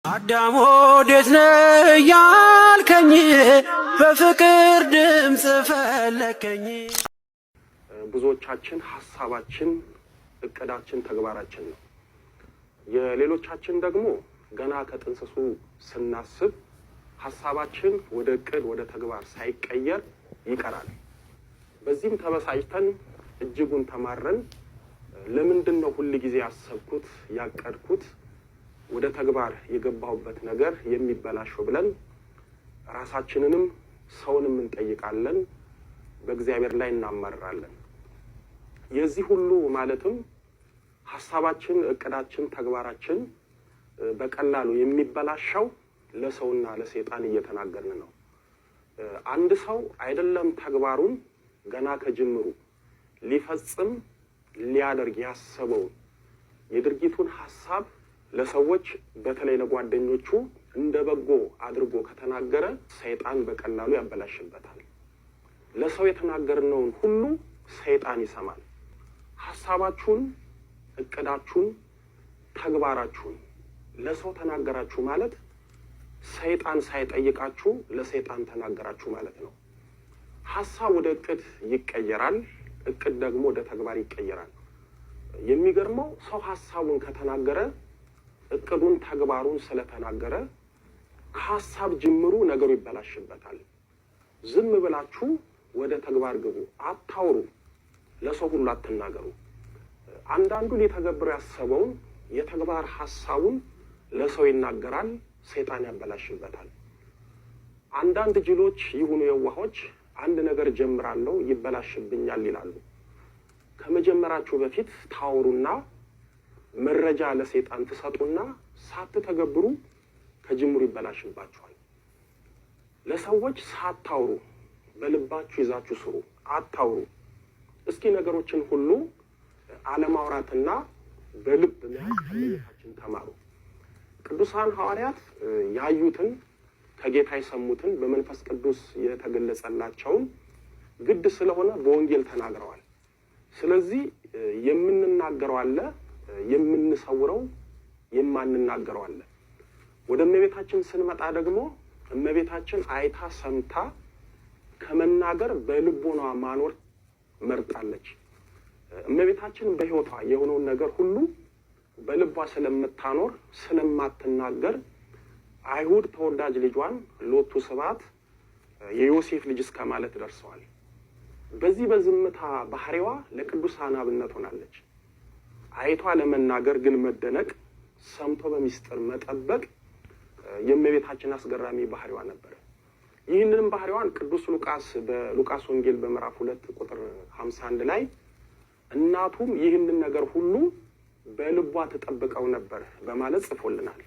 አዳም ወዴት ነህ ያልከኝ በፍቅር ድምጽ ፈለከኝ። ብዙዎቻችን ሐሳባችን፣ እቅዳችን፣ ተግባራችን ነው። የሌሎቻችን ደግሞ ገና ከጥንስሱ ስናስብ ሐሳባችን ወደ እቅድ ወደ ተግባር ሳይቀየር ይቀራል። በዚህም ተበሳጭተን እጅጉን ተማረን ለምንድነው ሁሉ ጊዜ ያሰብኩት ያቀድኩት ወደ ተግባር የገባሁበት ነገር የሚበላሽው ብለን ራሳችንንም ሰውንም እንጠይቃለን፣ በእግዚአብሔር ላይ እናማርራለን። የዚህ ሁሉ ማለትም ሐሳባችን፣ እቅዳችን፣ ተግባራችን በቀላሉ የሚበላሸው ለሰውና ለሰይጣን እየተናገርን ነው። አንድ ሰው አይደለም ተግባሩን ገና ከጅምሩ ሊፈጽም ሊያደርግ ያሰበው የድርጊቱን ሐሳብ ለሰዎች በተለይ ለጓደኞቹ እንደ በጎ አድርጎ ከተናገረ ሰይጣን በቀላሉ ያበላሽበታል። ለሰው የተናገርነውን ሁሉ ሰይጣን ይሰማል። ሐሳባችሁን፣ እቅዳችሁን፣ ተግባራችሁን ለሰው ተናገራችሁ ማለት ሰይጣን ሳይጠይቃችሁ ለሰይጣን ተናገራችሁ ማለት ነው። ሐሳብ ወደ እቅድ ይቀየራል፣ እቅድ ደግሞ ወደ ተግባር ይቀየራል። የሚገርመው ሰው ሐሳቡን ከተናገረ እቅዱን ተግባሩን ስለተናገረ ከሐሳብ ጅምሩ ነገሩ ይበላሽበታል። ዝም ብላችሁ ወደ ተግባር ግቡ፣ አታውሩ፣ ለሰው ሁሉ አትናገሩ። አንዳንዱ ሊተገብር ያሰበውን የተግባር ሐሳቡን ለሰው ይናገራል፣ ሰይጣን ያበላሽበታል። አንዳንድ ጅሎች ይሁኑ የዋሆች አንድ ነገር ጀምራለሁ ይበላሽብኛል ይላሉ። ከመጀመራችሁ በፊት ታውሩና መረጃ ለሰይጣን ትሰጡና ሳትተገብሩ ከጅምሩ ይበላሽባችኋል። ለሰዎች ሳታውሩ በልባችሁ ይዛችሁ ስሩ፣ አታውሩ። እስኪ ነገሮችን ሁሉ አለማውራትና በልብ መያዝ ከመኝታችን ተማሩ። ቅዱሳን ሐዋርያት ያዩትን ከጌታ የሰሙትን በመንፈስ ቅዱስ የተገለጸላቸውን ግድ ስለሆነ በወንጌል ተናግረዋል። ስለዚህ የምንናገረው አለ፣ የምንሰውረው የማንናገረው አለ። ወደ እመቤታችን ስንመጣ ደግሞ እመቤታችን አይታ ሰምታ ከመናገር በልቦና ማኖር መርጣለች። እመቤታችን በሕይወቷ የሆነውን ነገር ሁሉ በልቧ ስለምታኖር ስለማትናገር አይሁድ ተወዳጅ ልጇን ሎቱ ስብሐት የዮሴፍ ልጅ እስከ ማለት ደርሰዋል። በዚህ በዝምታ ባህሪዋ ለቅዱሳን አብነት ሆናለች። አይቷ ለመናገር ግን መደነቅ፣ ሰምቶ በሚስጥር መጠበቅ የእመቤታችን አስገራሚ ባህሪዋ ነበር። ይህንንም ባህሪዋን ቅዱስ ሉቃስ በሉቃስ ወንጌል በምዕራፍ 2 ቁጥር 51 ላይ እናቱም ይህንን ነገር ሁሉ በልቧ ተጠብቀው ነበር በማለት ጽፎልናል።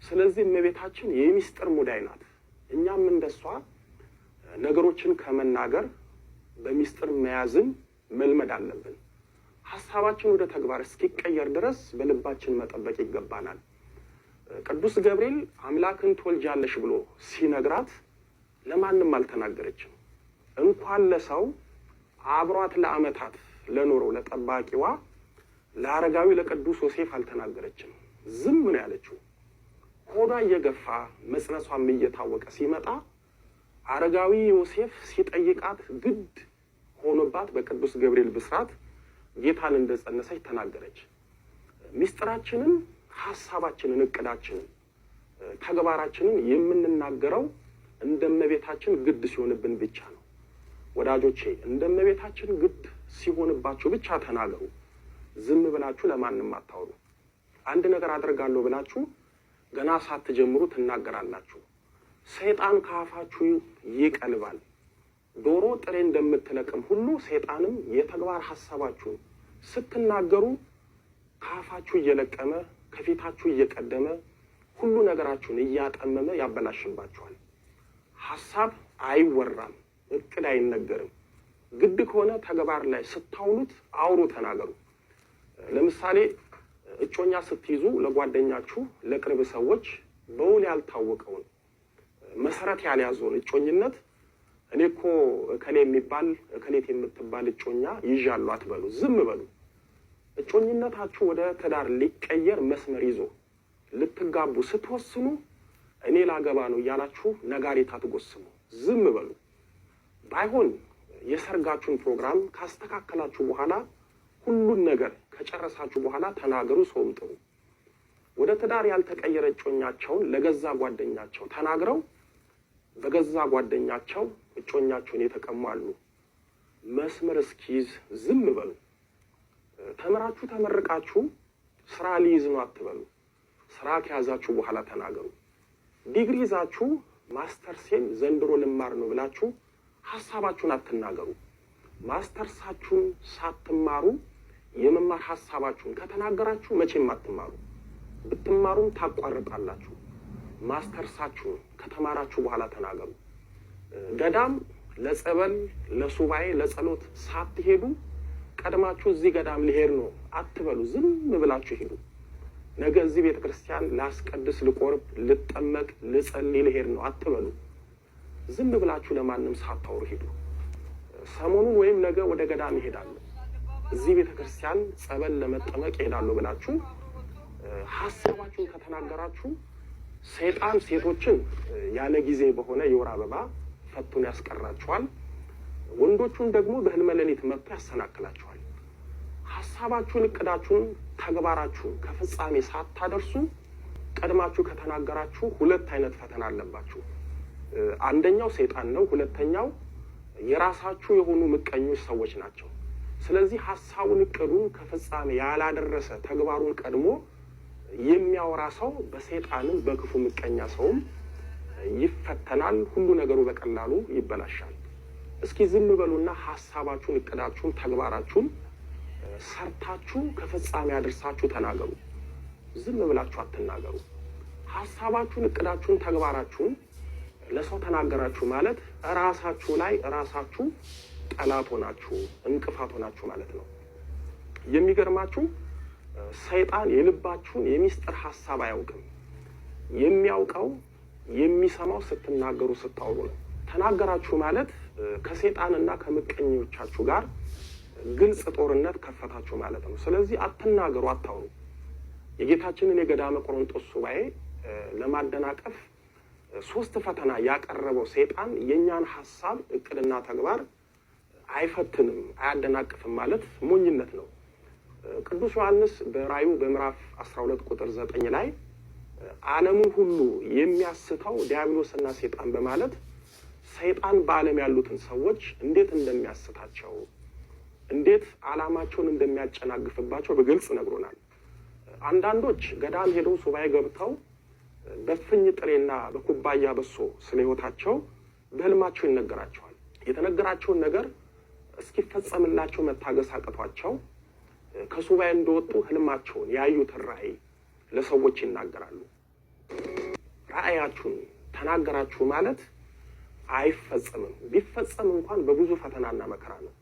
ስለዚህ እመቤታችን የሚስጥር ሙዳይ ናት። እኛም እንደሷ ነገሮችን ከመናገር በሚስጥር መያዝን መልመድ አለብን። ሐሳባችን ወደ ተግባር እስኪቀየር ድረስ በልባችን መጠበቅ ይገባናል። ቅዱስ ገብርኤል አምላክን ትወልጃለሽ ብሎ ሲነግራት ለማንም አልተናገረችም። እንኳን ለሰው አብሯት ለዓመታት ለኖረው ለጠባቂዋ ለአረጋዊ ለቅዱስ ዮሴፍ አልተናገረችም። ዝም ነው ያለችው። ሆዷ እየገፋ መጽነሷም እየታወቀ ሲመጣ አረጋዊ ዮሴፍ ሲጠይቃት ግድ ሆኖባት በቅዱስ ገብርኤል ብስራት ጌታን እንደጸነሰች ተናገረች። ሚስጥራችንን፣ ሐሳባችንን፣ እቅዳችንን፣ ተግባራችንን የምንናገረው እንደመቤታችን ግድ ሲሆንብን ብቻ ነው። ወዳጆቼ እንደመቤታችን ግድ ሲሆንባችሁ ብቻ ተናገሩ። ዝም ብላችሁ ለማንም አታውሩ። አንድ ነገር አደርጋለሁ ብላችሁ ገና ሳትጀምሩ ትናገራላችሁ። ሰይጣን ከአፋችሁ ይቀልባል። ዶሮ ጥሬ እንደምትለቅም ሁሉ ሰይጣንም የተግባር ሐሳባችሁን ስትናገሩ ከአፋችሁ እየለቀመ ከፊታችሁ እየቀደመ ሁሉ ነገራችሁን እያጠመመ ያበላሽባችኋል። ሐሳብ አይወራም፣ እቅድ አይነገርም። ግድ ከሆነ ተግባር ላይ ስታውሉት አውሩ፣ ተናገሩ። ለምሳሌ እጮኛ ስትይዙ ለጓደኛችሁ፣ ለቅርብ ሰዎች በውል ያልታወቀውን መሰረት ያልያዘውን እጮኝነት እኔ እኮ እከሌ የሚባል እከሌት የምትባል እጮኛ ይዣለሁ አትበሉ፣ ዝም በሉ። እጮኝነታችሁ ወደ ትዳር ሊቀየር መስመር ይዞ ልትጋቡ ስትወስኑ እኔ ላገባ ነው እያላችሁ ነጋሪት አትጎስሙ፣ ዝም በሉ። ባይሆን የሰርጋችሁን ፕሮግራም ካስተካከላችሁ በኋላ ሁሉን ነገር ከጨረሳችሁ በኋላ ተናገሩ፣ ሰውም ጥሩ። ወደ ትዳር ያልተቀየረ እጮኛቸውን ለገዛ ጓደኛቸው ተናግረው በገዛ ጓደኛቸው እጮኛቸውን የተቀማሉ። መስመር እስኪይዝ ዝም በሉ። ተምራችሁ ተመርቃችሁ ስራ ሊይዝ ነው አትበሉ። ስራ ከያዛችሁ በኋላ ተናገሩ። ዲግሪ ይዛችሁ ማስተርሴን ዘንድሮ ልማር ነው ብላችሁ ሐሳባችሁን አትናገሩ። ማስተርሳችሁን ሳትማሩ የመማር ሐሳባችሁን ከተናገራችሁ መቼም አትማሩ። ብትማሩም ታቋርጣላችሁ። ማስተርሳችሁን ከተማራችሁ በኋላ ተናገሩ። ገዳም ለጸበል፣ ለሱባኤ፣ ለጸሎት ሳትሄዱ ቀድማችሁ እዚህ ገዳም ሊሄድ ነው አትበሉ። ዝም ብላችሁ ሄዱ። ነገ እዚህ ቤተክርስቲያን ላስቀድስ፣ ልቆርብ፣ ልጠመቅ፣ ልጸልይ ልሄድ ነው አትበሉ። ዝም ብላችሁ ለማንም ሳታወሩ ሄዱ። ሰሞኑን ወይም ነገ ወደ ገዳም ይሄዳሉ፣ እዚህ ቤተክርስቲያን ጸበል ለመጠመቅ ይሄዳሉ ብላችሁ ሐሳባችሁን ከተናገራችሁ ሰይጣን ሴቶችን ያለ ጊዜ በሆነ የወር አበባ ፈቱን ያስቀራችኋል። ወንዶቹን ደግሞ በህልመ ሌሊት መጥቶ ያሰናክላችኋል። ሐሳባችሁን፣ እቅዳችሁን፣ ተግባራችሁን ከፍጻሜ ሳታደርሱ ቀድማችሁ ከተናገራችሁ ሁለት አይነት ፈተና አለባችሁ። አንደኛው ሰይጣን ነው፣ ሁለተኛው የራሳችሁ የሆኑ ምቀኞች ሰዎች ናቸው። ስለዚህ ሐሳቡን፣ እቅዱን ከፍጻሜ ያላደረሰ ተግባሩን ቀድሞ የሚያወራ ሰው በሰይጣንም በክፉ ምቀኛ ሰውም ይፈተናል። ሁሉ ነገሩ በቀላሉ ይበላሻል። እስኪ ዝም በሉና ሐሳባችሁን፣ እቅዳችሁን፣ ተግባራችሁን ሰርታችሁ ከፍጻሜ አድርሳችሁ ተናገሩ። ዝም ብላችሁ አትናገሩ። ሐሳባችሁን፣ እቅዳችሁን፣ ተግባራችሁን ለሰው ተናገራችሁ ማለት ራሳችሁ ላይ ራሳችሁ ጠላት ሆናችሁ እንቅፋት ሆናችሁ ማለት ነው። የሚገርማችሁ ሰይጣን የልባችሁን የሚስጥር ሐሳብ አያውቅም። የሚያውቀው የሚሰማው ስትናገሩ፣ ስታወሩ ነው። ተናገራችሁ ማለት ከሰይጣንና ከምቀኞቻችሁ ጋር ግልጽ ጦርነት ከፈታችሁ ማለት ነው። ስለዚህ አትናገሩ፣ አታውሩ። የጌታችንን የገዳመ ቆሮንጦስ ሱባኤ ለማደናቀፍ 3 ፈተና ያቀረበው ሰይጣን የኛን ሐሳብ፣ እቅድና ተግባር አይፈትንም፣ አያደናቅፍም ማለት ሞኝነት ነው። ቅዱስ ዮሐንስ በራእዩ በምዕራፍ 12 ቁጥር 9 ላይ ዓለሙን ሁሉ የሚያስተው ዲያብሎስና ሰይጣን በማለት ሰይጣን በዓለም ያሉትን ሰዎች እንዴት እንደሚያስታቸው፣ እንዴት ዓላማቸውን እንደሚያጨናግፍባቸው በግልጽ ነግሮናል። አንዳንዶች ገዳም ሄደው ሱባኤ ገብተው በፍኝ ጥሬና በኩባያ በሶ ስለ ሕይወታቸው በህልማቸው ይነገራቸዋል። የተነገራቸውን ነገር እስኪፈጸምላቸው መታገስ አቅቷቸው ከሱባኤ እንደወጡ ህልማቸውን ያዩትን ራእይ ለሰዎች ይናገራሉ። ራእያችሁን ተናገራችሁ ማለት አይፈጸምም። ቢፈጸም እንኳን በብዙ ፈተናና መከራ ነው።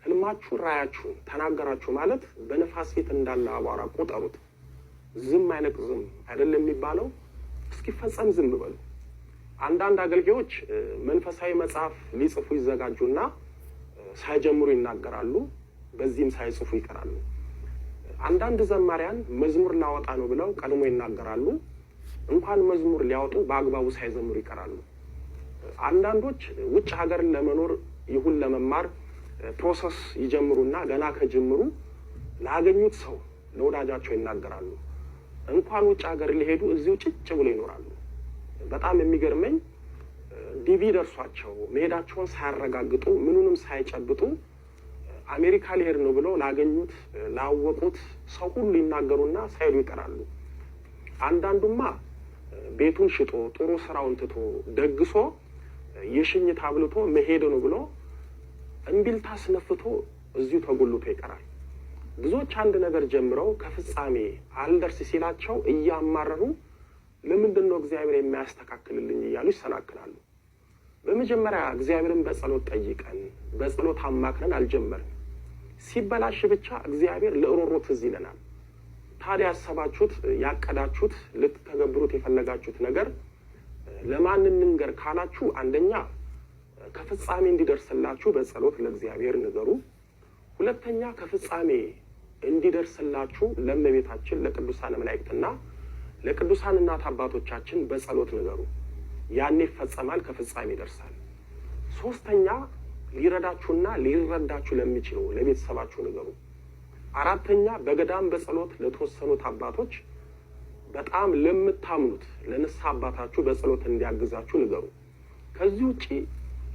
ህልማችሁን፣ ራእያችሁን ተናገራችሁ ማለት በነፋስ ፊት እንዳለ አቧራ ቁጠሩት። ዝም አይነቅዝም አይደለም የሚባለው። እስኪፈጸም ዝም በሉ። አንዳንድ አገልጋዮች መንፈሳዊ መጽሐፍ ሊጽፉ ይዘጋጁና ሳይጀምሩ ይናገራሉ፣ በዚህም ሳይጽፉ ይቀራሉ። አንዳንድ ዘማሪያን መዝሙር ላወጣ ነው ብለው ቀድሞ ይናገራሉ፣ እንኳን መዝሙር ሊያወጡ በአግባቡ ሳይዘምሩ ይቀራሉ። አንዳንዶች ውጭ ሀገርን ለመኖር ይሁን ለመማር ፕሮሰስ ይጀምሩና ገና ከጅምሩ ላገኙት ሰው ለወዳጃቸው ይናገራሉ። እንኳን ውጭ ሀገር ሊሄዱ እዚሁ ጭጭ ብሎ ይኖራሉ። በጣም የሚገርመኝ ዲቪ ደርሷቸው መሄዳቸውን ሳያረጋግጡ ምኑንም ሳይጨብጡ አሜሪካ ሊሄድ ነው ብለው ላገኙት ላወቁት ሰው ሁሉ ይናገሩና ሳይሉ ይቀራሉ። አንዳንዱማ ቤቱን ሽጦ ጥሩ ስራውን ትቶ ደግሶ የሽኝት አብልቶ መሄድ ነው ብሎ እንቢልታ አስነፍቶ እዚሁ ተጎልቶ ይቀራል። ብዙዎች አንድ ነገር ጀምረው ከፍጻሜ አልደርስ ሲላቸው እያማረሩ ለምንድን ነው እግዚአብሔር የሚያስተካክልልኝ እያሉ ይሰናክላሉ። በመጀመሪያ እግዚአብሔርን በጸሎት ጠይቀን በጸሎት አማክረን አልጀመርን። ሲበላሽ ብቻ እግዚአብሔር ለእሮሮ ትዝ ይለናል። ታዲያ ያሰባችሁት፣ ያቀዳችሁት፣ ልትተገብሩት የፈለጋችሁት ነገር ለማን እንንገር ካላችሁ፣ አንደኛ ከፍጻሜ እንዲደርስላችሁ በጸሎት ለእግዚአብሔር ንገሩ። ሁለተኛ ከፍጻሜ እንዲደርስላችሁ ለእመቤታችን ለቅዱሳን መላእክትና ለቅዱሳን እናት አባቶቻችን በጸሎት ንገሩ። ያኔ ይፈጸማል፣ ከፍጻሜ ይደርሳል። ሶስተኛ ሊረዳችሁና ሊረዳችሁ ለሚችሉ ለቤተሰባችሁ ንገሩ። አራተኛ በገዳም በጸሎት ለተወሰኑት አባቶች በጣም ለምታምኑት ለንስሐ አባታችሁ በጸሎት እንዲያግዛችሁ ንገሩ። ከዚህ ውጪ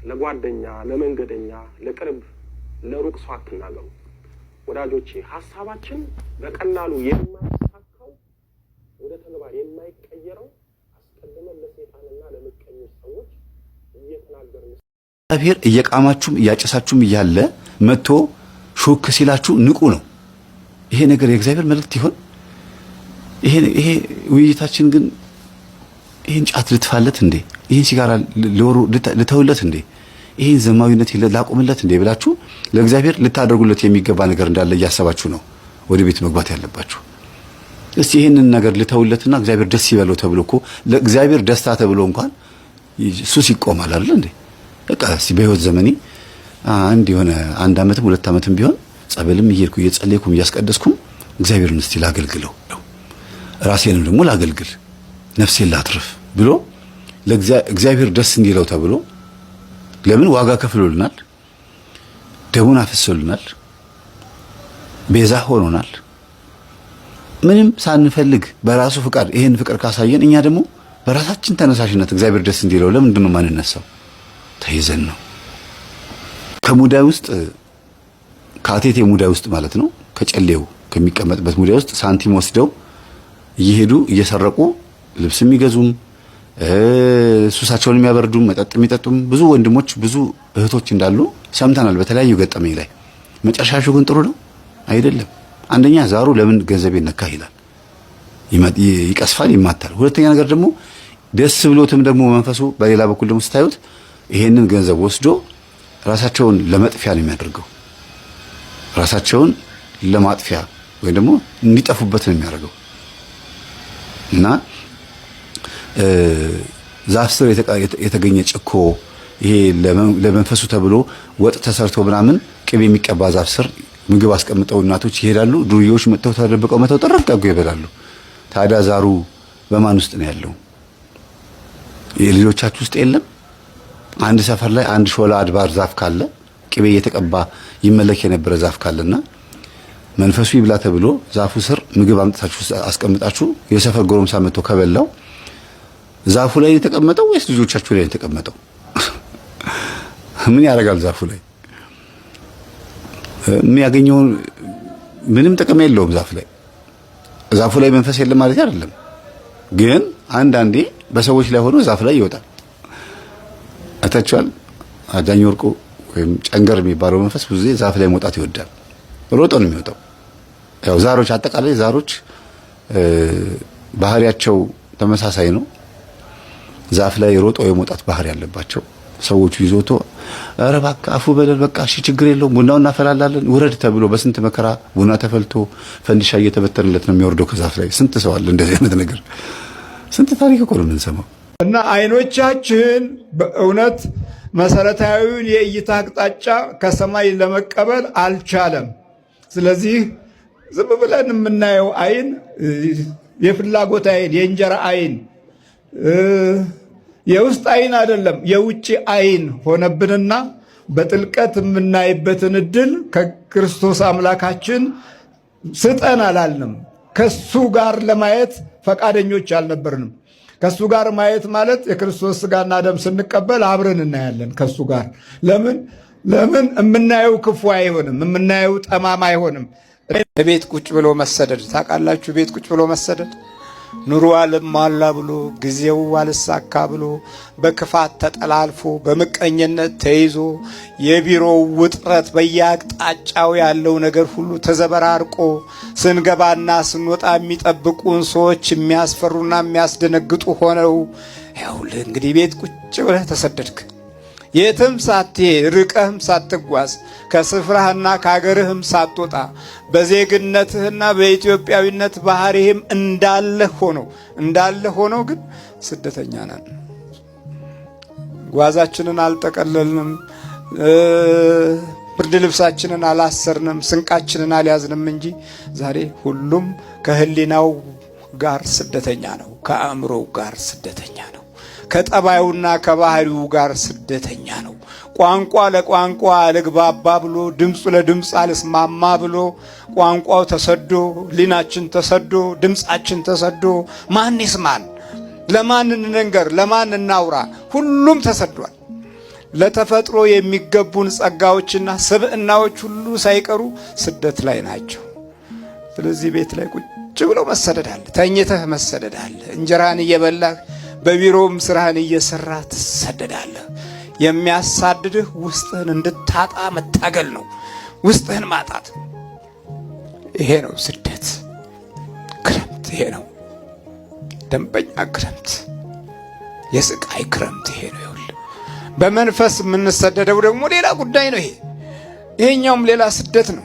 ለጓደኛ፣ ለመንገደኛ፣ ለቅርብ ለሩቅ ሰው አትናገሩ። ወዳጆቼ ሐሳባችን በቀላሉ የማይሳካው ወደ ተግባር የማይቀየረው አስቀድመን ለሰይጣንና ለምቀኞች ሰዎች እየተናገርን እግዚአብሔር እየቃማችሁም እያጨሳችሁም እያለ መጥቶ ሹክ ሲላችሁ ንቁ ነው። ይሄ ነገር የእግዚአብሔር መልእክት ይሆን? ይሄ ውይይታችን ግን ይሄን ጫት ልትፋለት እንዴ? ይሄን ሲጋራ ልተውለት እንዴ? ይሄን ዘማዊነት ላቆምለት እንዴ ብላችሁ ለእግዚአብሔር ልታደርጉለት የሚገባ ነገር እንዳለ እያሰባችሁ ነው ወደ ቤት መግባት ያለባችሁ። እስቲ ይሄንን ነገር ልተውለትና እግዚአብሔር ደስ ይበለው ተብሎ እኮ ለእግዚአብሔር ደስታ ተብሎ እንኳን ሱስ ይቆማል አይደል እንዴ? በቃ እስቲ በህይወት ዘመኔ የሆነ 1 ዓመትም 2 ዓመትም ቢሆን ጸበልም እየሄድኩ እየጸለይኩም እያስቀደስኩም እግዚአብሔርን እስቲ ላገልግለው፣ ራሴንም ደግሞ ላገልግል፣ ነፍሴን ላትርፍ ብሎ ለእግዚአብሔር ደስ እንዲለው ተብሎ ለምን ዋጋ ከፍሎልናል፣ ደሙን አፍስሶልናል፣ ቤዛ ሆኖናል። ምንም ሳንፈልግ በራሱ ፍቃድ ይሄን ፍቅር ካሳየን እኛ ደግሞ በራሳችን ተነሳሽነት እግዚአብሔር ደስ እንዲለው ለምንድን ነው ማንነሳው? ተይዘን ነው። ከሙዳይ ውስጥ ከአቴቴ ሙዳይ ውስጥ ማለት ነው፣ ከጨሌው ከሚቀመጥበት ሙዳይ ውስጥ ሳንቲም ወስደው እየሄዱ እየሰረቁ ልብስ የሚገዙም ሱሳቸውን የሚያበርዱም መጠጥ የሚጠጡም ብዙ ወንድሞች ብዙ እህቶች እንዳሉ ሰምተናል በተለያዩ ገጠመኝ ላይ። መጨረሻቸው ግን ጥሩ ነው አይደለም። አንደኛ ዛሩ ለምን ገንዘቤን ነካ ይላል፣ ይቀስፋል፣ ይማታል። ሁለተኛ ነገር ደግሞ ደስ ብሎትም ደግሞ መንፈሱ በሌላ በኩል ደግሞ ስታዩት ይሄንን ገንዘብ ወስዶ ራሳቸውን ለመጥፊያ ነው የሚያደርገው። ራሳቸውን ለማጥፊያ ወይ ደግሞ እንዲጠፉበት ነው የሚያደርገው። እና ዛፍ ስር የተገኘ ጭኮ ይሄ ለመንፈሱ ተብሎ ወጥ ተሰርቶ ምናምን ቅቤ የሚቀባ ዛፍ ስር ምግብ አስቀምጠው እናቶች ይሄዳሉ። ዱርዬዎች መጥተው ተደብቀው መተው ጠረቀቁ ይበላሉ። ታዲያ ዛሩ በማን ውስጥ ነው ያለው? የልጆቻችሁ ውስጥ የለም? አንድ ሰፈር ላይ አንድ ሾላ አድባር ዛፍ ካለ ቅቤ እየተቀባ ይመለክ የነበረ ዛፍ ካለና መንፈሱ ይብላ ተብሎ ዛፉ ስር ምግብ አምጥታችሁ አስቀምጣችሁ የሰፈር ጎረምሳ መጥቶ ከበላው ዛፉ ላይ የተቀመጠው ወይስ ልጆቻችሁ ላይ የተቀመጠው? ምን ያደርጋል? ዛፉ ላይ የሚያገኘው ምንም ጥቅም የለውም። ዛፉ ላይ መንፈስ የለም ማለት አይደለም፣ ግን አንዳንዴ በሰዎች ላይ ሆኖ ዛፍ ላይ ይወጣል። አታችኋል? አዳኝ ወርቁ ወይም ጨንገር የሚባለው መንፈስ ብዙ ጊዜ ዛፍ ላይ መውጣት ይወዳል። ሮጦ ነው የሚወጣው። ያው ዛሮች አጠቃላይ ዛሮች ባህሪያቸው ተመሳሳይ ነው። ዛፍ ላይ ሮጦ የመውጣት ባህሪ ያለባቸው ሰዎቹ ይዞቶ ኧረ እባክህ አፉ በለል በቃ እሺ ችግር የለውም ቡናውን እናፈላለን ውረድ ተብሎ በስንት መከራ ቡና ተፈልቶ ፈንዲሻ እየተበተነለት ነው የሚወርደው ከዛፍ ላይ። ስንት ሰው አለ እንደዚህ አይነት ነገር፣ ስንት ታሪክ እኮ ነው የምንሰማው። እና አይኖቻችን በእውነት መሰረታዊውን የእይታ አቅጣጫ ከሰማይ ለመቀበል አልቻለም። ስለዚህ ዝም ብለን የምናየው አይን የፍላጎት አይን፣ የእንጀራ አይን፣ የውስጥ አይን አይደለም የውጭ አይን ሆነብንና በጥልቀት የምናይበትን እድል ከክርስቶስ አምላካችን ስጠን አላልንም። ከሱ ጋር ለማየት ፈቃደኞች አልነበርንም። ከሱ ጋር ማየት ማለት የክርስቶስ ስጋና ደም ስንቀበል አብረን እናያለን ከሱ ጋር። ለምን የምናየው ክፉ አይሆንም፣ የምናየው ጠማማ አይሆንም። ቤት ቁጭ ብሎ መሰደድ ታውቃላችሁ? ቤት ቁጭ ብሎ መሰደድ ኑሮ አልሟላ ብሎ ጊዜው አልሳካ ብሎ በክፋት ተጠላልፎ በምቀኝነት ተይዞ የቢሮው ውጥረት በየአቅጣጫው ያለው ነገር ሁሉ ተዘበራርቆ ስንገባና ስንወጣ የሚጠብቁን ሰዎች የሚያስፈሩና የሚያስደነግጡ ሆነው ያውልህ እንግዲህ ቤት ቁጭ ብለህ ተሰደድክ። የትም ሳትሄድ ርቀህም ሳትጓዝ ከስፍራህና ከሀገርህም ሳትወጣ በዜግነትህና በኢትዮጵያዊነት ባህሪህም እንዳለ ሆኖ ግን ስደተኛ ነን። ጓዛችንን አልጠቀለልንም፣ ብርድ ልብሳችንን አላሰርንም፣ ስንቃችንን አልያዝንም እንጂ ዛሬ ሁሉም ከህሊናው ጋር ስደተኛ ነው። ከአእምሮው ጋር ስደተኛ ነው። ከጠባዩና ከባህሪው ጋር ስደተኛ ነው። ቋንቋ ለቋንቋ አልግባባ ብሎ ድምፁ ለድምፅ አልስማማ ብሎ ቋንቋው ተሰዶ ሊናችን ተሰዶ ድምፃችን ተሰዶ ማን ይስማን? ለማን እንንገር? ለማን እናውራ? ሁሉም ተሰዷል። ለተፈጥሮ የሚገቡን ጸጋዎችና ስብዕናዎች ሁሉ ሳይቀሩ ስደት ላይ ናቸው። ስለዚህ ቤት ላይ ቁጭ ብሎ መሰደድ አለ። ተኝተህ መሰደድ አለ። እንጀራህን እየበላህ በቢሮም ስራህን እየሰራህ ትሰደዳለህ። የሚያሳድድህ ውስጥህን እንድታጣ መታገል ነው። ውስጥህን ማጣት ይሄ ነው ስደት። ክረምት ይሄ ነው፣ ደንበኛ ክረምት፣ የስቃይ ክረምት ይሄ ነው። ይኸውልህ በመንፈስ የምንሰደደው ደግሞ ሌላ ጉዳይ ነው። ይሄኛውም ሌላ ስደት ነው።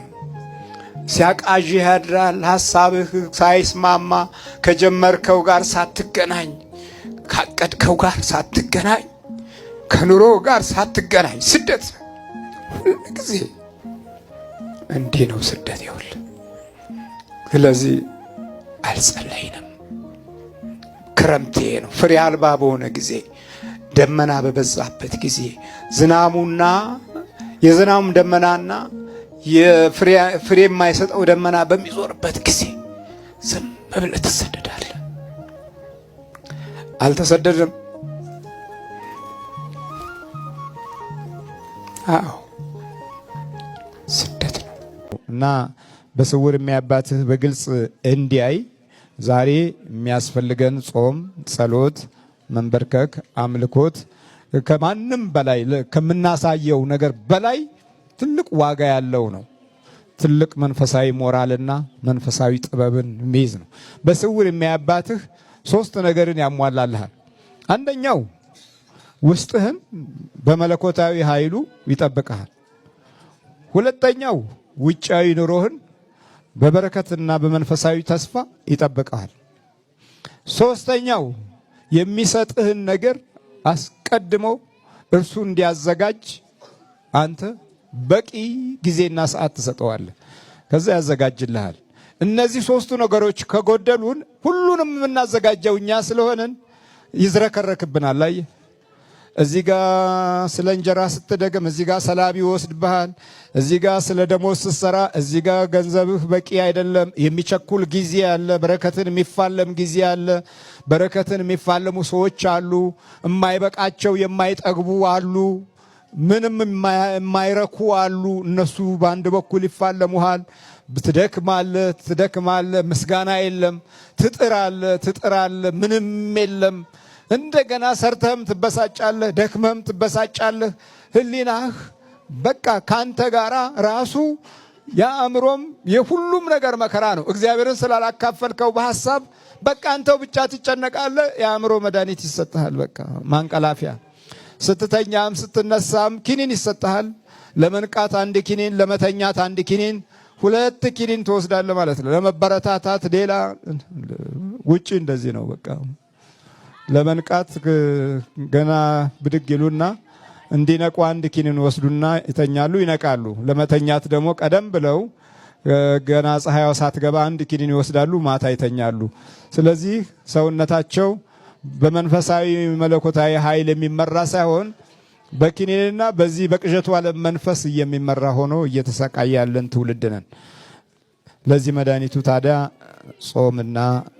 ሲያቃዥህ ያድራል። ሐሳብህ ሳይስማማ ከጀመርከው ጋር ሳትገናኝ፣ ካቀድከው ጋር ሳትገናኝ፣ ከኑሮ ጋር ሳትገናኝ ስደት ሁሉ ጊዜ እንዲህ ነው ስደት። ይኸውልህ ስለዚህ አልጸለይንም። ክረምት ይሄ ነው። ፍሬ አልባ በሆነ ጊዜ፣ ደመና በበዛበት ጊዜ፣ ዝናሙና የዝናሙም ደመናና ፍሬ የማይሰጠው ደመና በሚዞርበት ጊዜ ዝም ብለህ ትሰደዳለህ። አልተሰደድም? አዎ ስደት ነው። እና በስውር የሚያባትህ በግልጽ እንዲያይ ዛሬ የሚያስፈልገን ጾም፣ ጸሎት፣ መንበርከክ፣ አምልኮት ከማንም በላይ ከምናሳየው ነገር በላይ ትልቅ ዋጋ ያለው ነው። ትልቅ መንፈሳዊ ሞራልና መንፈሳዊ ጥበብን የሚይዝ ነው። በስውር የሚያባትህ 3 ነገርን ያሟላልሃል። አንደኛው ውስጥህን በመለኮታዊ ኃይሉ ይጠብቅሃል። ሁለተኛው ውጫዊ ኑሮህን በበረከትና በመንፈሳዊ ተስፋ ይጠብቅሃል። ሶስተኛው የሚሰጥህን ነገር አስቀድሞ እርሱ እንዲያዘጋጅ አንተ በቂ ጊዜና ሰዓት ትሰጠዋለህ። ከዛ ያዘጋጅልሃል። እነዚህ 3ቱ ነገሮች ከጎደሉን ሁሉንም የምናዘጋጀው እኛ ስለሆነን ይዝረከረክብናል። አየህ፣ እዚህ ጋር ስለ እንጀራ ስትደግም እዚህ ጋር ሰላቢ ይወስድብሃል። እዚህ ጋር ስለ ደሞዝ ስትሰራ እዚህ ጋር ገንዘብህ በቂ አይደለም። የሚቸኩል ጊዜ አለ። በረከትን የሚፋለም ጊዜ አለ። በረከትን የሚፋለሙ ሰዎች አሉ። የማይበቃቸው የማይጠግቡ አሉ። ምንም የማይረኩ አሉ። እነሱ በአንድ በኩል ይፋለሙሃል። ትደክማለህ፣ ምስጋና የለም። ትጥራለህ፣ ምንም የለም። እንደገና ሰርተህም ትበሳጫለህ፣ ደክመህም ትበሳጫለህ። ህሊናህ በቃ ካንተ ጋራ ራሱ የአእምሮም የሁሉም ነገር መከራ ነው። እግዚአብሔርን ስላላካፈልከው በሐሳብ በቃ አንተው ብቻ ትጨነቃለህ። የአእምሮ መድኃኒት ይሰጥሃል። በቃ ማንቀላፊያ ስትተኛም ስትነሳም ኪኒን ይሰጥሃል። ለመንቃት 1 ኪኒን፣ ለመተኛት 1 ኪኒን፣ 2 ኪኒን ትወስዳለህ ማለት ነው። ለመበረታታት ሌላ ውጪ እንደዚህ ነው። በቃ ለመንቃት ገና ብድግ ይሉና እንዲነቁ 1 ኪኒን ወስዱና ይተኛሉ፣ ይነቃሉ። ለመተኛት ደግሞ ቀደም ብለው ገና ፀሐይዋ ሳትገባ 1 ኪኒን ይወስዳሉ፣ ማታ ይተኛሉ። ስለዚህ ሰውነታቸው በመንፈሳዊ መለኮታዊ ኃይል የሚመራ ሳይሆን በኪኒንና በዚህ በቅዠቱ ዓለም መንፈስ የሚመራ ሆኖ እየተሰቃየ ያለን ትውልድ ነን። ለዚህ መድኃኒቱ ታዲያ ጾምና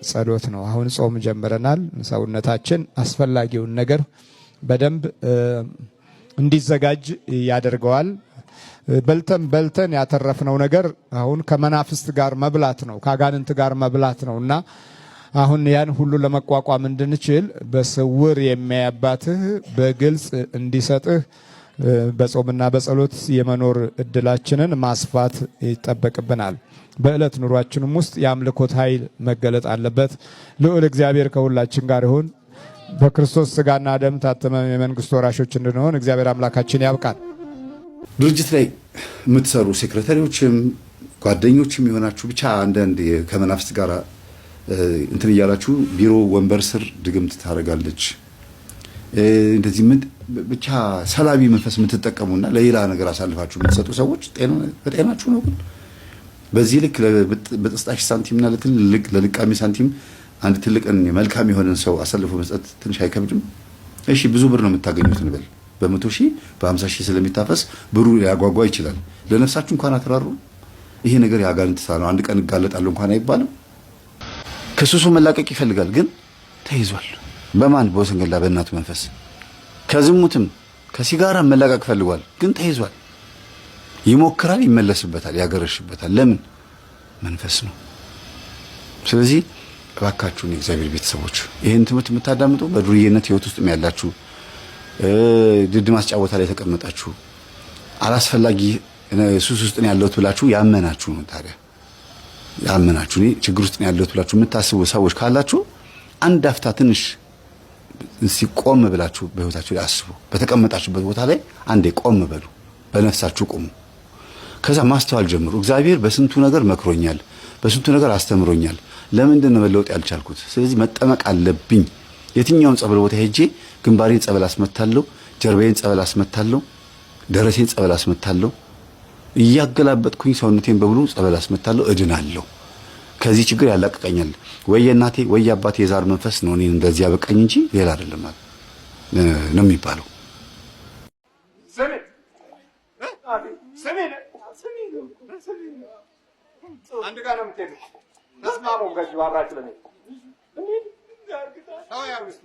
ጸሎት ነው። አሁን ጾም ጀምረናል። ሰውነታችን አስፈላጊውን ነገር በደንብ እንዲዘጋጅ ያደርገዋል። በልተን ያተረፍነው ነገር አሁን ከመናፍስት ጋር መብላት ነው፣ ከአጋንንት ጋር መብላት ነውና አሁን ያን ሁሉ ለመቋቋም እንድንችል በስውር የሚያባትህ በግልጽ እንዲሰጥህ በጾምና በጸሎት የመኖር እድላችንን ማስፋት ይጠበቅብናል። በዕለት ኑሯችንም ውስጥ የአምልኮት ኃይል መገለጥ አለበት። ልዑል እግዚአብሔር ከሁላችን ጋር ይሁን። በክርስቶስ ሥጋና ደም ታተመን የመንግስት ወራሾች እንድንሆን እግዚአብሔር አምላካችን ያብቃል። ድርጅት ላይ የምትሰሩ ሴክሬታሪዎችም ጓደኞችም የሆናችሁ ብቻ አንዳንድ ከመናፍስት ጋር እንትን እያላችሁ ቢሮ ወንበር ስር ድግምት ታደርጋለች እንደዚህ ምን ብቻ ሰላቢ መንፈስ የምትጠቀሙና ለሌላ ነገር አሳልፋችሁ የምትሰጡ ሰዎች በጤናችሁ ነው? ግን በዚህ ልክ በጥስጣሽ ሳንቲምና ለትልቅ ለልቃሚ ሳንቲም አንድ ትልቅን መልካም የሆነን ሰው አሳልፎ መስጠት ትንሽ አይከብድም? እሺ ብዙ ብር ነው የምታገኙት እንበል። በ100 ሺህ በ50 ሺህ ስለሚታፈስ ብሩ ሊያጓጓ ይችላል። ለነፍሳችሁ እንኳን አትራሩ። ይሄ ነገር የአጋንንት ስራ ነው። አንድ ቀን እጋለጣለሁ እንኳን አይባልም። ከሱሱ መላቀቅ ይፈልጋል፣ ግን ተይዟል። በማን? በወሰንገላ በእናቱ መንፈስ። ከዝሙትም ከሲጋራ መላቀቅ ፈልጓል፣ ግን ተይዟል። ይሞክራል፣ ይመለስበታል፣ ያገረሽበታል። ለምን? መንፈስ ነው። ስለዚህ እባካችሁን የእግዚአብሔር ቤተሰቦች ይህን ትምህርት የምታዳምጡ በዱርዬነት ህይወት ውስጥ ያላችሁ፣ ድድ ማስጫወታ ላይ የተቀመጣችሁ፣ አላስፈላጊ ሱስ ውስጥ ነው ያለሁት ብላችሁ ያመናችሁ ነው። ታዲያ ያመናችሁ እኔ ችግር ውስጥ ነው ያለሁት ብላችሁ የምታስቡ ሰዎች ካላችሁ አንድ አፍታ ትንሽ ቆም ብላችሁ በህይወታችሁ ላይ አስቡ። በተቀመጣችሁበት ቦታ ላይ አንዴ ቆም በሉ፣ በነፍሳችሁ ቁሙ። ከዛ ማስተዋል ጀምሩ። እግዚአብሔር በስንቱ ነገር መክሮኛል፣ በስንቱ ነገር አስተምሮኛል። ለምንድን ነው መለወጥ ያልቻልኩት? ስለዚህ መጠመቅ አለብኝ። የትኛውም ጸበል ቦታ ሄጄ ግንባሬን ጸበል አስመታለሁ፣ ጀርባዬን ጸበል አስመታለሁ፣ ደረቴን ጸበል አስመታለሁ፣ እያገላበጥኩኝ ሰውነቴን በሙሉ ጸበል አስመታለሁ፣ እድናለሁ። ከዚህ ችግር ያላቀቀኛል። ወይ የእናቴ ወይ የአባቴ የዛር መንፈስ ነው እኔን እንደዚህ ያበቃኝ እንጂ ሌላ አይደለም ነው የሚባለው። አንድ ጋር ነው የምትሄዱት። ተስማሙ ከዚህ ባብራችሁ ለኔ አው ያው እስቲ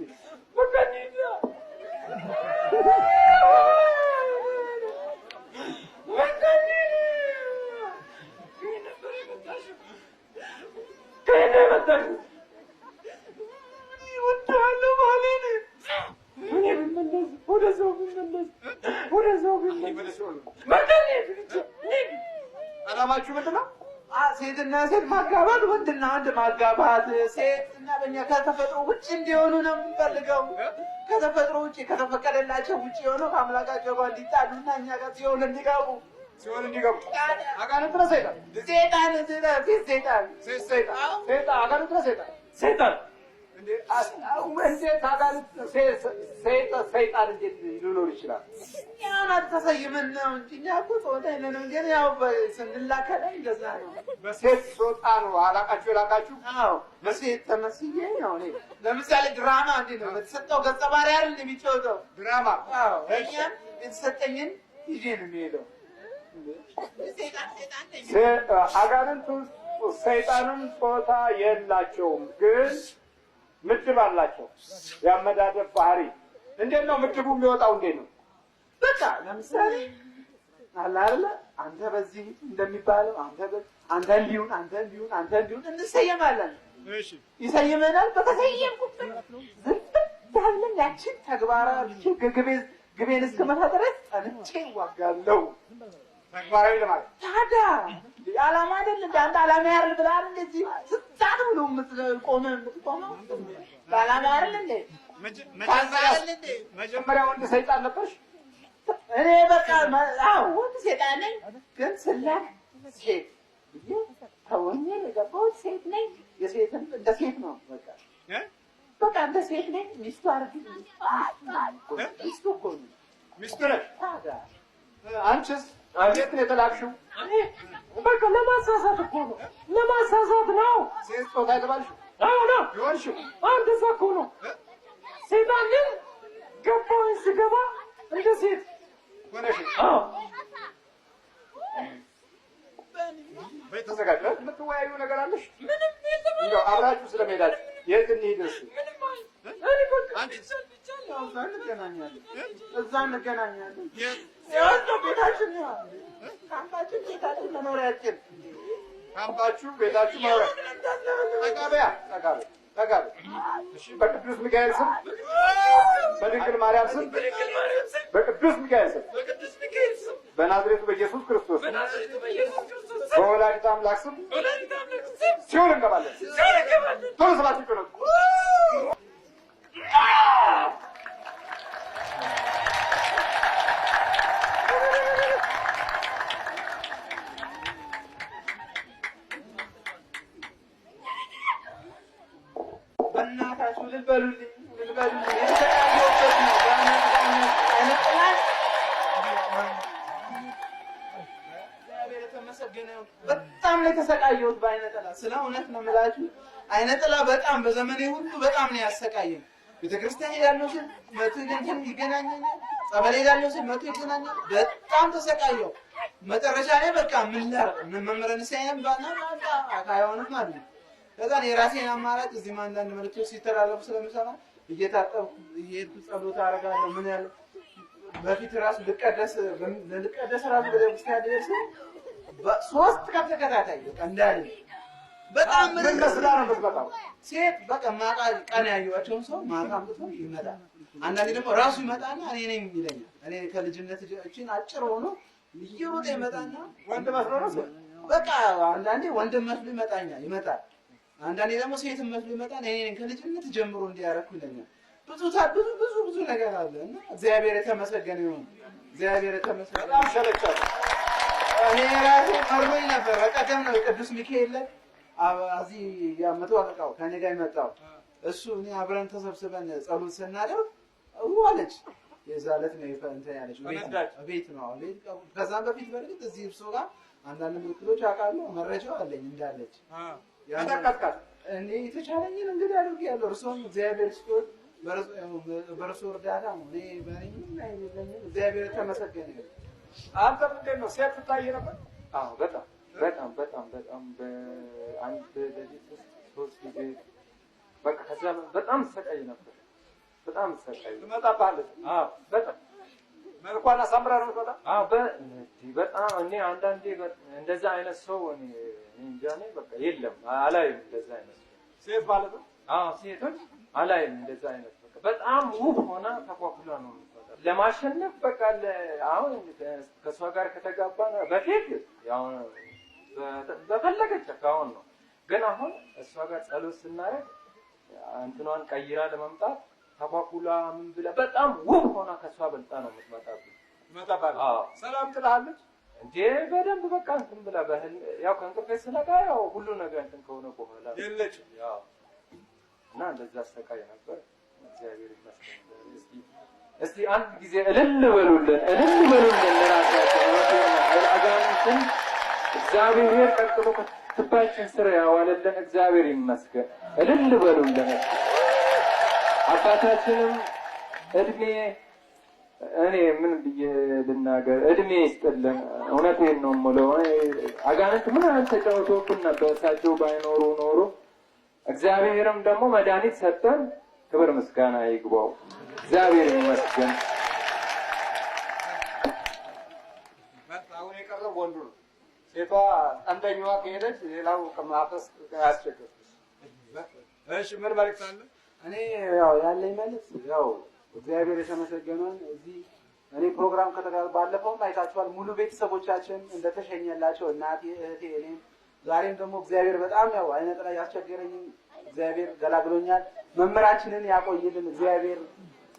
አላማችሁ ምንድን ነው? ሴትና ሴት ማጋባት፣ ወንድና ወንድ ማጋባት። ሴትና በእኛ ከተፈጥሮ ውጭ እንዲሆኑ ነው የምንፈልገው። ከተፈጥሮ ውጭ ከተፈቀደላቸው ውጭ የሆነው ከአምላካቸው ጋር እንዲጣሉና እኛ ጋር ሲሆን እንዲገቡ አጋንንት ነው ሰይጣን ሰይጣን እንዴት ሊኖር ይችላል? ያን አልተሰይምን ነው እንጂ እኛ እኮ ጾታ የለንም። ግን ያው ስንላከ ላይ እንደዛ ነው። በሴት ጾታ ነው አላቃችሁ የላካችሁ። አዎ በሴት ተመስዬ ነው። እኔ ለምሳሌ ድራማ እንዴት ነው የተሰጠው ገጸ ባህሪ አይደል እንደሚጫወተው ድራማ። አዎ እኛም የተሰጠኝን ይዤ ነው የሚሄደው። አጋንንቱ ሰይጣንም ጾታ የላቸውም፣ ግን ምድብ አላቸው። ያመዳደብ ባህሪ እንዴት ነው ምድቡ የሚወጣው? እንዴት ነው? በቃ ለምሳሌ አለ አይደለ አንተ በዚህ እንደሚባለው አንተ እንዲሁን እንሰየማለን። እሺ ይሰየመናል። በተሰየምኩበት ዝም ያችን ተግባራችን ግቤን እስከመታ ድረስ ጠንቼ ዋጋለሁ። ተግባራዊ ለማለት ታዲያ ዓላማ አይደል እንደ አንተ ዓላማ ያርል ብላል እንደዚህ ስታት ብሎ የምትቆመው ዓላማ አይደል እንዴ? መጀመሪያ ወንድ ሰይጣን ነበርሽ። እኔ በቃ አዎ ወንድ ሰይጣን ነኝ፣ ግን ስላክ ሴት ተወኝ የገባሁት ሴት ነኝ። የሴትን እንደ ሴት ነው በቃ እንደ ሴት ነኝ። ሚስቱ አርግ ሚስቱ እኮ ነው ሚስቱ ነሽ። ታዲያ አንቺስ እንዴት ነው የተላክሽው? በቃ ለማሳሳት እኮ ነው፣ ለማሳሳት ነው። ሴት ጾታ የተባልሽው? አዎ ነው ይሆንሽው። እንደዛ እኮ ነው። ሰይጣን ግን ገባሁኝ ስገባ እንደ ሴት ሆነሽ። አዎ በይ ተዘጋጅ። የምትወያዩ ነገር አለሽ? ምንም የለም። እንደው አብራችሁ ስለመሄዳችሁ የት እንሂድ? እዛ እንገናኛለን። ቤታችን መኖሪያችን ካምፓችሁ ቤታችሁ መኖሪያ ተጋቢያ በቅዱስ ሚካኤል ስም በድንግል ማርያም ስም በቅዱስ ሚካኤል ስም በናዝሬቱ በኢየሱስ ክርስቶስ በወላዲተ አምላክ ስም ሲኦል እንገባለን። ቶሎ ስላችሁ ነው። በእናታችሁ ልበሉልኝ። በጣም ነው የተሰቃየሁት። በዓይነ ጠላት ስለ እውነት ነው የምላችሁ። አይነ ጥላ በጣም በዘመኔ ሁሉ በጣም ነው ያሰቃየኝ። ቤተክርስቲያን ሄዳለሁ ስል መቶ ይገናኛኛል፣ ጸበል ሄዳለሁ ስል መቶ ይገናኛል። በጣም ተሰቃየሁ። መጨረሻ ላይ በቃ ምን ላድርግ መምህራን ሳይነም ባና አይሆንም አሉ። ከዛ የራሴን አማራጭ እዚህ አንዳንድ መልእክቶች ሲተላለፉ ስለምሰማ እየታጠብኩ እየሄድኩ ጸሎት አደርጋለሁ። ምን ያለው በፊት ራሱ ልቀደስ ራሱ ቤተክርስቲያን ደርሶ ሶስት ቀን ተከታታይ በቃ እንዳለ በጣም ምን መስላ ነው በቃ ሴት በቃ ማቃ ቀን ያዩዋቸውን ሰው ማቃም ብቶ ይመጣል። አንዳንዴ ደግሞ ራሱ ይመጣና እኔ ነኝ ይለኛል። እኔ ከልጅነት እቺን አጭር ሆኖ ይሮጥ ይመጣና ወንድ መስሎ ነው በቃ አንዳንዴ ወንድም መስሎ ይመጣል። አንዳንዴ ደግሞ ሴት መስሎ ይመጣል። እኔ ነኝ ከልጅነት ጀምሮ እንዲያረኩ ይለኛል። ብዙ ነገር አለ እና እግዚአብሔር የተመሰገነ ይሁን። እግዚአብሔር የተመሰገነ በጣም ሸለቻለሁ። እኔ ራሴ መርሞኝ ነበር። በቀደም ነው ቅዱስ ሚካኤል ላይ እዚህ ያመጡ አቀቃው ከኔ ጋር ይመጣው እሱ እኔ አብረን ተሰብስበን ጸሎት ስናደርግ ዋለች የዛለት ነው እንትን ያለች ቤት ነው። ከዛም በፊት በርግጥ እዚህ እርሶ ጋር አንዳንድ ምልክቶች አውቃለሁ፣ መረጃው አለኝ እንዳለች ያንቀጥቃጥ እኔ የተቻለኝን እንግዲህ አድርጌያለሁ። እርሶም እግዚአብሔር ይስጥዎት። በእርሶ እርዳታ ነው እኔ በእኔም ላይ የለኝም። እግዚአብሔር የተመሰገነ ይሁን። አንተ ምንድን ነው ሴት ትታይ ነበር? አዎ በጣም በአንድ ሌሊት ውስጥ 3 ጊዜ በቃ ከዛ በጣም ሰቃይ ነበር። በጣም ሰቃይ ትመጣብሃለች። አዎ በጣም መልኳን አሳምራ ነው የምትመጣ። አዎ በጣም እኔ አንዳንዴ እንደዛ አይነት ሰው እኔ እንጃ ነኝ በቃ የለም አላይም እንደዛ አይነት ሴት ማለት ነው። አዎ ሴቶች አላይም እንደዛ አይነት በቃ በጣም ውብ ሆና ተኳኩላ ነው የምትመጣ። ለማሸነፍ በቃ አሁን ከሷ ጋር ከተጋባን በፊት ያው በፈለገች አሁን ነው ግን አሁን እሷ ጋር ጸሎት ስናረግ እንትኗን ቀይራ ለመምጣት ተቋቁላ ምን ብላ በጣም ውብ ሆና ከሷ በልጣ ነው የምትመጣብኝ። አዎ ሰላም ትላለች እንዴ በደንብ በቃ እንትን ብላ በህል ያው ከእንቅልፌ ስነቃ ያው ሁሉ ነገር እንትን ከሆነ በኋላ የለችም። ያው እና እንደዛ አሰቃይ ነበር። እግዚአብሔር ይመስገን። እስቲ አንድ ጊዜ እልል በሉልን ለራሳችን አጋንንትን እግዚአብሔር ቀጥሎ ከትባችን ስር ያዋለልን እግዚአብሔር ይመስገን። እልል በሉልን። አባታችንም እድሜ እኔ ምን ብዬ ልናገር እድሜ ይስጥልን። እውነቴን ነው የምለው። አጋንንት ምን ተጫውቶብን ነበር እሳቸው ባይኖሩ ኖሮ። እግዚአብሔርም ደግሞ መድኃኒት ሰጠን። ክብር ምስጋና ይግባው። እግዚአብሔር ይመስገን። አሁን የቀረው ወንዱ ነው። ሴቷ አንደኛዋ ከሄደች ሌላው ከማፈስ ያስቸግር። እሺ ምን መልዕክት አለ? እኔ ያው ያለኝ መልዕክት ያው እግዚአብሔር የተመሰገነውን እዚህ እኔ ፕሮግራም ባለፈውም አይታችኋል። ሙሉ ቤተሰቦቻችን እንደተሸኘላቸው እናቴ፣ እህቴ፣ እኔም ዛሬም ደግሞ እግዚአብሔር በጣም ያው አይነ ጥላ ያስቸገረኝ እግዚአብሔር ገላግሎኛል። መምህራችንን ያቆይልን እግዚአብሔር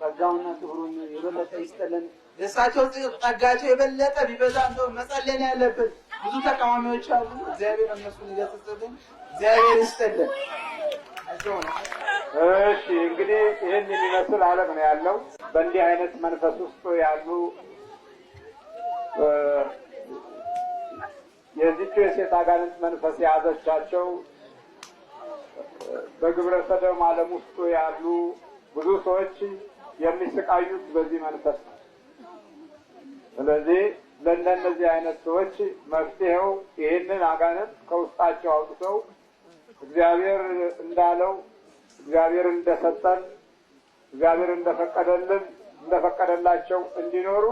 ጸጋውና ክብሩን የበለጠ ይስጥልን። የእሳቸው ጸጋቸው የበለጠ ቢበዛ እንደው መጸለይ ያለብን ብዙ ተቃዋሚዎች አሉ። እግዚአብሔር እነሱን ይገስጽልን። እግዚአብሔር ይስጥልን። እሺ እንግዲህ ይህን የሚመስል ዓለም ነው ያለው። በእንዲህ አይነት መንፈስ ውስጥ ያሉ የዚች የሴት አጋንንት መንፈስ የያዘቻቸው በግብረ ሰዶም ዓለም ውስጥ ያሉ ብዙ ሰዎች የሚሰቃዩት በዚህ መንፈስ ነው። ስለዚህ ለእነዚህ አይነት ሰዎች መፍትሄው ይህንን አጋንንት ከውስጣቸው አውጥተው እግዚአብሔር እንዳለው እግዚአብሔር እንደሰጠን እግዚአብሔር እንደፈቀደላቸው እንዲኖሩ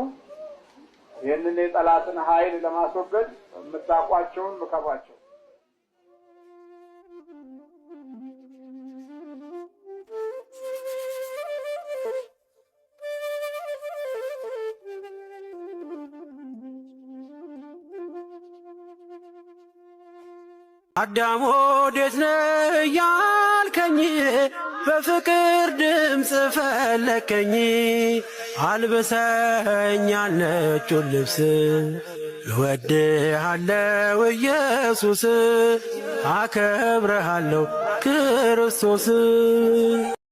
ይህንን የጠላትን ኃይል ለማስወገድ የምታውቋቸውን ምከሯቸው። አዳም ወዴት ነህ ያልከኝ በፍቅር ድምፅ ፈለከኝ። አልብሰኛል ነጩን ልብስ እወድሃለሁ ኢየሱስ አከብረሃለሁ ክርስቶስ።